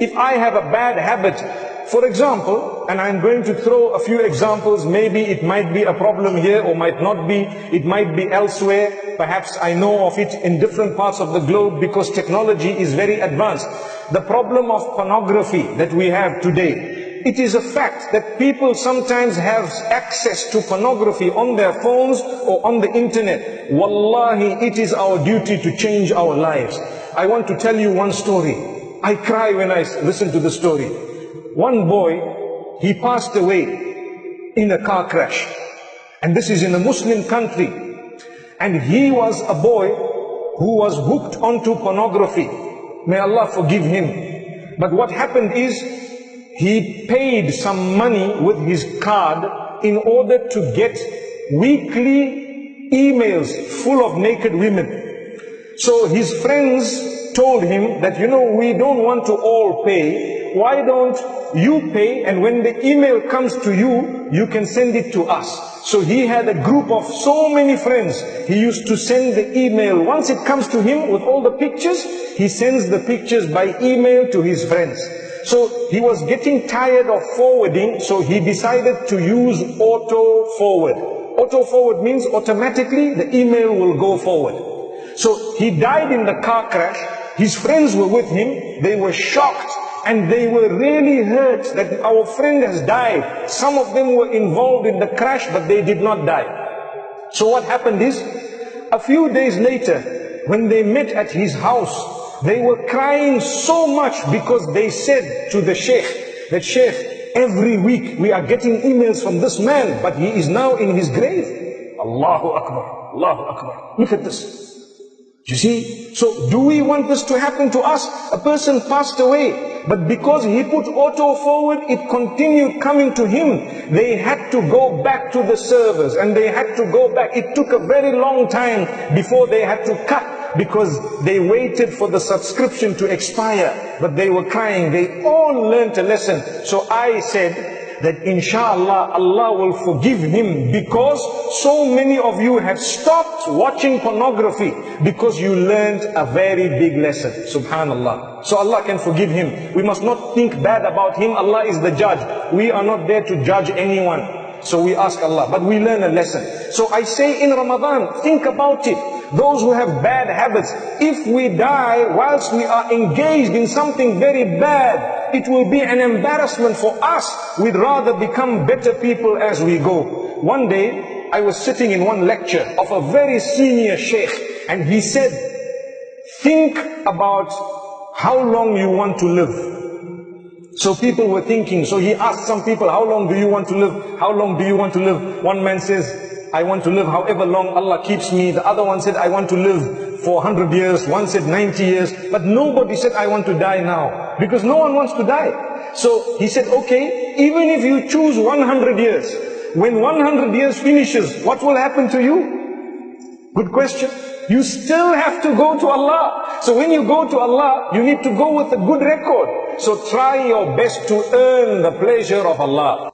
If I have a bad habit, for example, and I'm going to throw a few examples, maybe it might be a problem here or might not be, it might be elsewhere, perhaps I know of it in different parts of the globe because technology is very advanced. The problem of pornography that we have today, it is a fact that people sometimes have access to pornography on their phones or on the internet. Wallahi, it is our duty to change our lives. I want to tell you one story. I cry when I listen to the story. One boy, he passed away in a car crash. And this is in a Muslim country. And he was a boy who was hooked onto pornography. May Allah forgive him. But what happened is, he paid some money with his card in order to get weekly emails full of naked women. So his friends told him that, we don't want to all pay. Why don't you pay, and when the email comes to you, you can send it to us. So he had a group of so many friends. He used to send the email. Once it comes to him with all the pictures, he sends the pictures by email to his friends. So he was getting tired of forwarding, so he decided to use auto forward. Auto forward means automatically the email will go forward. So he died in the car crash. His friends were with him. They were shocked and they were really hurt that our friend has died. Some of them were involved in the crash, but they did not die. So what happened is, a few days later, when they met at his house, they were crying so much because they said to the sheikh, that sheikh, every week we are getting emails from this man, but he is now in his grave. Allahu Akbar, Allahu Akbar. Look at this. You see, so do we want this to happen to us? A person passed away, but because he put auto forward, it continued coming to him. They had to go back to the servers and they had to go back. It took a very long time before they had to cut, because they waited for the subscription to expire. But they were crying. They all learned a lesson. So I said that inshallah Allah will forgive him, because so many of you have stopped watching pornography because you learned a very big lesson. Subhanallah. So Allah can forgive him. We must not think bad about him. Allah is the judge. We are not there to judge anyone. So we ask Allah, but we learn a lesson. So I say in Ramadan, think about it. Those who have bad habits, if we die whilst we are engaged in something very bad, it will be an embarrassment for us. We'd rather become better people as we go. One day, I was sitting in one lecture of a very senior sheikh, and he said, think about how long you want to live. So people were thinking, so he asked some people, how long do you want to live? How long do you want to live? One man says, I want to live however long Allah keeps me. The other one said, I want to live for 100 years. One said 90 years. But nobody said, I want to die now. Because no one wants to die. So he said, okay, even if you choose 100 years, when 100 years finishes, what will happen to you? Good question. You still have to go to Allah. So when you go to Allah, you need to go with a good record. So try your best to earn the pleasure of Allah.